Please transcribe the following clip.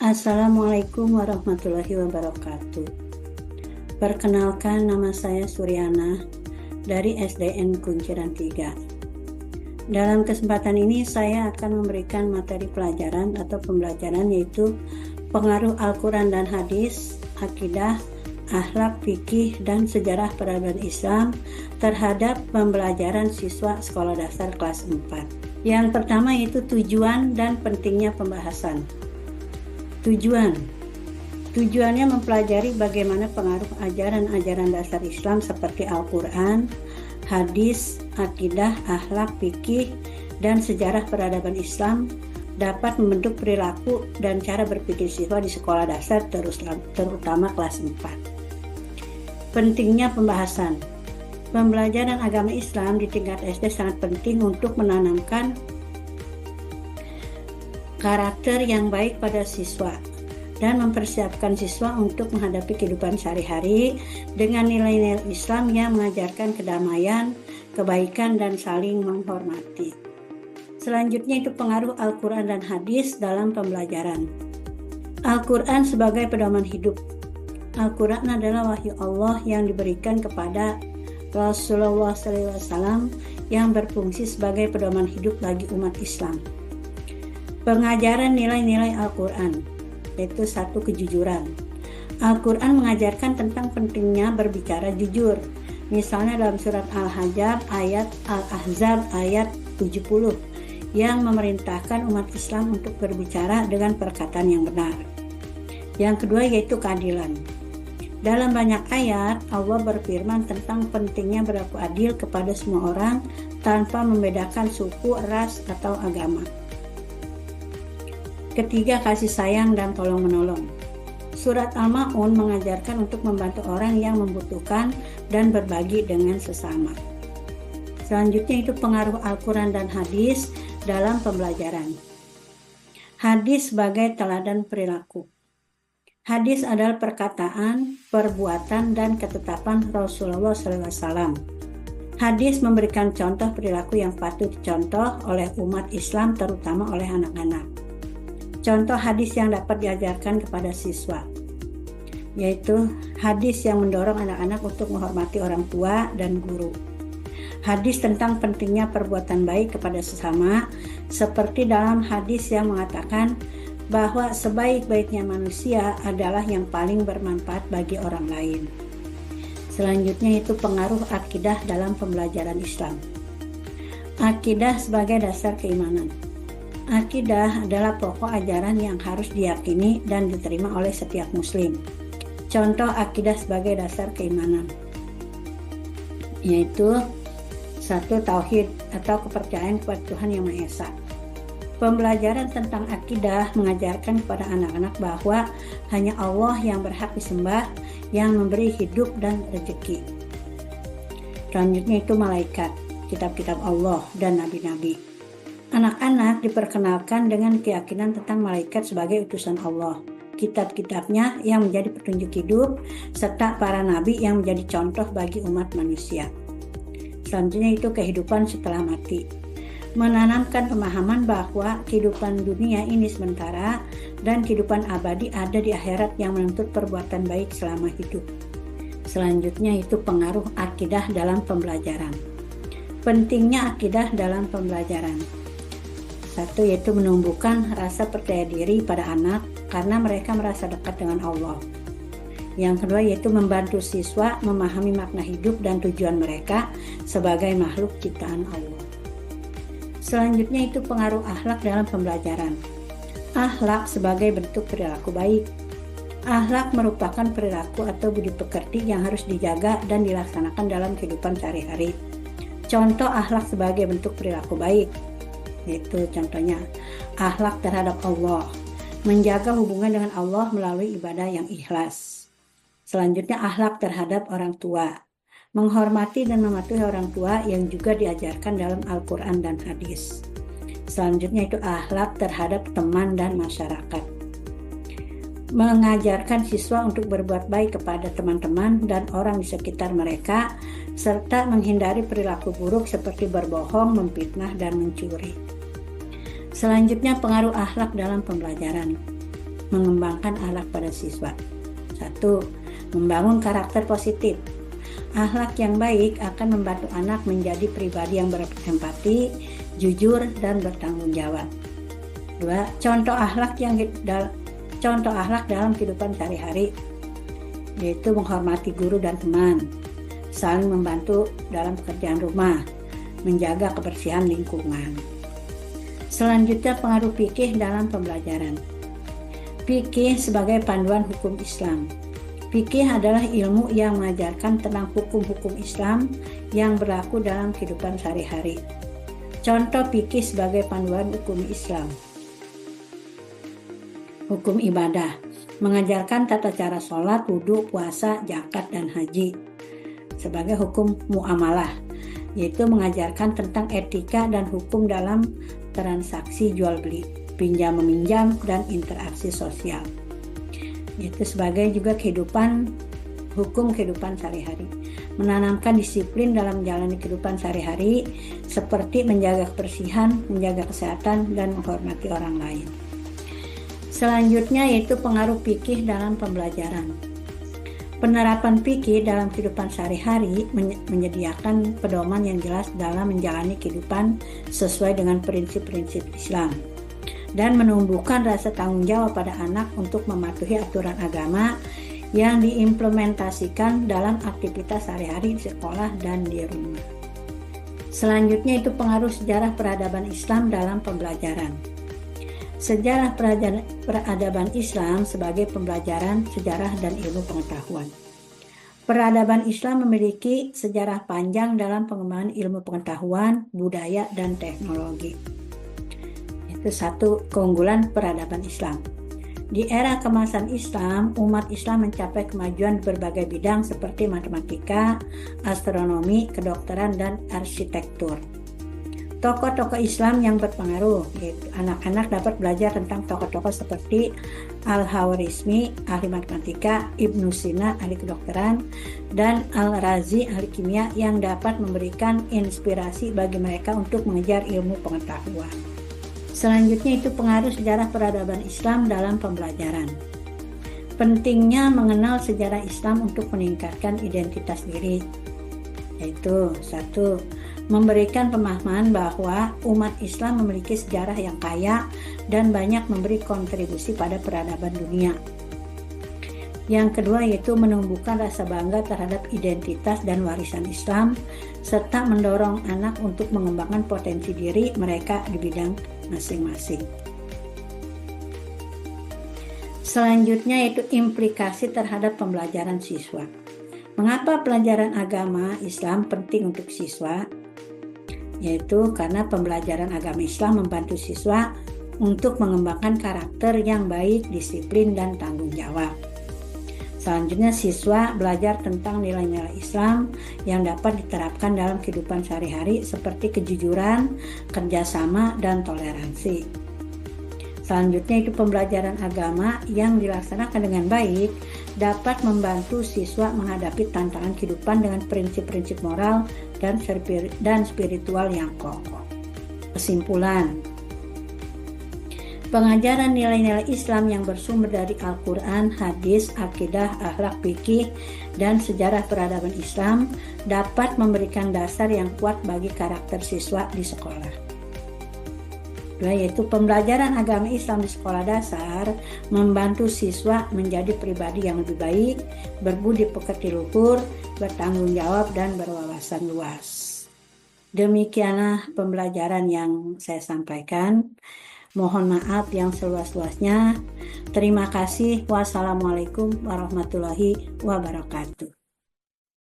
Assalamualaikum warahmatullahi wabarakatuh. Perkenalkan, nama saya Suryana dari SDN Kunciran 3. Dalam kesempatan ini saya akan memberikan materi pelajaran atau pembelajaran yaitu pengaruh Al-Quran dan Hadis, akidah, akhlak, fikih, dan sejarah peradaban Islam terhadap pembelajaran siswa sekolah dasar kelas 4. Yang pertama yaitu tujuan dan pentingnya pembahasan. Tujuannya mempelajari bagaimana pengaruh ajaran-ajaran dasar Islam seperti Al-Quran, hadis, akidah, akhlak, fikih, dan sejarah peradaban Islam dapat membentuk perilaku dan cara berpikir siswa di sekolah dasar terutama kelas 4. Pentingnya pembahasan. Pembelajaran agama Islam di tingkat SD sangat penting untuk menanamkan karakter yang baik pada siswa dan mempersiapkan siswa untuk menghadapi kehidupan sehari-hari dengan nilai-nilai Islam yang mengajarkan kedamaian, kebaikan, dan saling menghormati. Selanjutnya itu pengaruh Al-Quran dan Hadis dalam pembelajaran. Al-Quran sebagai pedoman hidup. Al-Quran adalah wahyu Allah yang diberikan kepada Rasulullah SAW yang berfungsi sebagai pedoman hidup bagi umat Islam. Pengajaran nilai-nilai Al-Quran, yaitu 1. Kejujuran. Al-Quran mengajarkan tentang pentingnya berbicara jujur. Misalnya dalam surat Al-Ahzab ayat 70 yang memerintahkan umat Islam untuk berbicara dengan perkataan yang benar. Yang kedua yaitu keadilan. Dalam banyak ayat Allah berfirman tentang pentingnya berlaku adil kepada semua orang tanpa membedakan suku, ras, atau agama. Ketiga, kasih sayang dan tolong-menolong. Surat Al-Ma'un mengajarkan untuk membantu orang yang membutuhkan dan berbagi dengan sesama. Selanjutnya itu pengaruh Al-Quran dan Hadis dalam pembelajaran. Hadis sebagai teladan perilaku. Hadis adalah perkataan, perbuatan, dan ketetapan Rasulullah SAW. Hadis memberikan contoh perilaku yang patut dicontoh oleh umat Islam, terutama oleh anak-anak. Contoh hadis yang dapat diajarkan kepada siswa, yaitu hadis yang mendorong anak-anak untuk menghormati orang tua dan guru. Hadis tentang pentingnya perbuatan baik kepada sesama, seperti dalam hadis yang mengatakan bahwa sebaik-baiknya manusia adalah yang paling bermanfaat bagi orang lain. Selanjutnya itu pengaruh akidah dalam pembelajaran Islam. Akidah sebagai dasar keimanan. Akidah adalah pokok ajaran yang harus diyakini dan diterima oleh setiap muslim. Contoh akidah sebagai dasar keimanan yaitu 1. Tauhid atau kepercayaan kepada Tuhan Yang Maha Esa. Pembelajaran tentang akidah mengajarkan kepada anak-anak bahwa hanya Allah yang berhak disembah, yang memberi hidup dan rezeki. Selanjutnya itu malaikat, kitab-kitab Allah, dan nabi-nabi. Anak-anak diperkenalkan dengan keyakinan tentang malaikat sebagai utusan Allah, kitab-kitabnya yang menjadi petunjuk hidup, serta para nabi yang menjadi contoh bagi umat manusia. Selanjutnya itu kehidupan setelah mati. Menanamkan pemahaman bahwa kehidupan dunia ini sementara dan kehidupan abadi ada di akhirat yang menuntut perbuatan baik selama hidup. Selanjutnya itu pengaruh akidah dalam pembelajaran. Pentingnya akidah dalam pembelajaran. 1. Yaitu menumbuhkan rasa percaya diri pada anak karena mereka merasa dekat dengan Allah. Yang kedua yaitu membantu siswa memahami makna hidup dan tujuan mereka sebagai makhluk ciptaan Allah. Selanjutnya itu pengaruh akhlak dalam pembelajaran. Akhlak sebagai bentuk perilaku baik. Akhlak merupakan perilaku atau budi pekerti yang harus dijaga dan dilaksanakan dalam kehidupan sehari-hari. Contoh akhlak sebagai bentuk perilaku baik yaitu contohnya akhlak terhadap Allah, menjaga hubungan dengan Allah melalui ibadah yang ikhlas. Selanjutnya akhlak terhadap orang tua, menghormati dan mematuhi orang tua yang juga diajarkan dalam Al-Quran dan Hadis. Selanjutnya itu akhlak terhadap teman dan masyarakat, mengajarkan siswa untuk berbuat baik kepada teman-teman dan orang di sekitar mereka, serta menghindari perilaku buruk seperti berbohong, memfitnah, dan mencuri. Selanjutnya pengaruh akhlak dalam pembelajaran. mengembangkan akhlak pada siswa. 1. Membangun karakter positif. Akhlak yang baik akan membantu anak menjadi pribadi yang berempati, jujur, dan bertanggung jawab. 2. Contoh akhlak dalam kehidupan sehari-hari, yaitu menghormati guru dan teman, saling membantu dalam pekerjaan rumah, menjaga kebersihan lingkungan. Selanjutnya, pengaruh fikih dalam pembelajaran. Fikih sebagai panduan hukum Islam. Fikih adalah ilmu yang mengajarkan tentang hukum-hukum Islam yang berlaku dalam kehidupan sehari-hari. Contoh fikih sebagai panduan hukum Islam. Hukum ibadah, mengajarkan tata cara sholat, wudhu, puasa, zakat, dan haji. Sebagai hukum muamalah, yaitu mengajarkan tentang etika dan hukum dalam transaksi jual beli, pinjam meminjam, dan interaksi sosial. Itu sebagai juga hukum kehidupan sehari-hari, menanamkan disiplin dalam menjalani kehidupan sehari-hari seperti menjaga kebersihan, menjaga kesehatan, dan menghormati orang lain. Selanjutnya yaitu pengaruh fikih dalam pembelajaran. Penerapan fikih dalam kehidupan sehari-hari menyediakan pedoman yang jelas dalam menjalani kehidupan sesuai dengan prinsip-prinsip Islam dan menumbuhkan rasa tanggung jawab pada anak untuk mematuhi aturan agama yang diimplementasikan dalam aktivitas sehari-hari di sekolah dan di rumah. Selanjutnya itu pengaruh sejarah peradaban Islam dalam pembelajaran. Sejarah peradaban Islam sebagai pembelajaran sejarah dan ilmu pengetahuan. Peradaban Islam memiliki sejarah panjang dalam pengembangan ilmu pengetahuan, budaya, dan teknologi. Itu satu keunggulan peradaban Islam. Di era kemasan Islam, umat Islam mencapai kemajuan di berbagai bidang seperti matematika, astronomi, kedokteran, dan arsitektur. Tokoh-tokoh Islam yang berpengaruh, yaitu anak-anak dapat belajar tentang tokoh-tokoh seperti Al-Khawarizmi, ahli matematika, Ibnu Sina, ahli kedokteran, dan Al-Razi, ahli kimia, yang dapat memberikan inspirasi bagi mereka untuk mengejar ilmu pengetahuan. Selanjutnya itu pengaruh sejarah peradaban Islam dalam pembelajaran. Pentingnya mengenal sejarah Islam untuk meningkatkan identitas diri, yaitu 1. Memberikan pemahaman bahwa umat Islam memiliki sejarah yang kaya dan banyak memberi kontribusi pada peradaban dunia. Yang kedua yaitu menumbuhkan rasa bangga terhadap identitas dan warisan Islam, serta mendorong anak untuk mengembangkan potensi diri mereka di bidang masing-masing. Selanjutnya yaitu implikasi terhadap pembelajaran siswa. Mengapa pelajaran agama Islam penting untuk siswa? Yaitu karena pembelajaran agama Islam membantu siswa untuk mengembangkan karakter yang baik, disiplin, dan tanggung jawab. Selanjutnya siswa belajar tentang nilai-nilai Islam yang dapat diterapkan dalam kehidupan sehari-hari seperti kejujuran, kerjasama, dan toleransi. Selanjutnya itu pembelajaran agama yang dilaksanakan dengan baik dapat membantu siswa menghadapi tantangan kehidupan dengan prinsip-prinsip moral dan spiritual yang kokoh. Kesimpulan, pengajaran nilai-nilai Islam yang bersumber dari Al-Quran, hadis, akidah, akhlak, fikih, dan sejarah peradaban Islam dapat memberikan dasar yang kuat bagi karakter siswa di sekolah. Yaitu pembelajaran agama Islam di sekolah dasar membantu siswa menjadi pribadi yang lebih baik, berbudi pekerti luhur, bertanggung jawab, dan berwawasan luas. Demikianlah pembelajaran yang saya sampaikan. Mohon maaf yang seluas-luasnya. Terima kasih. Wassalamualaikum warahmatullahi wabarakatuh.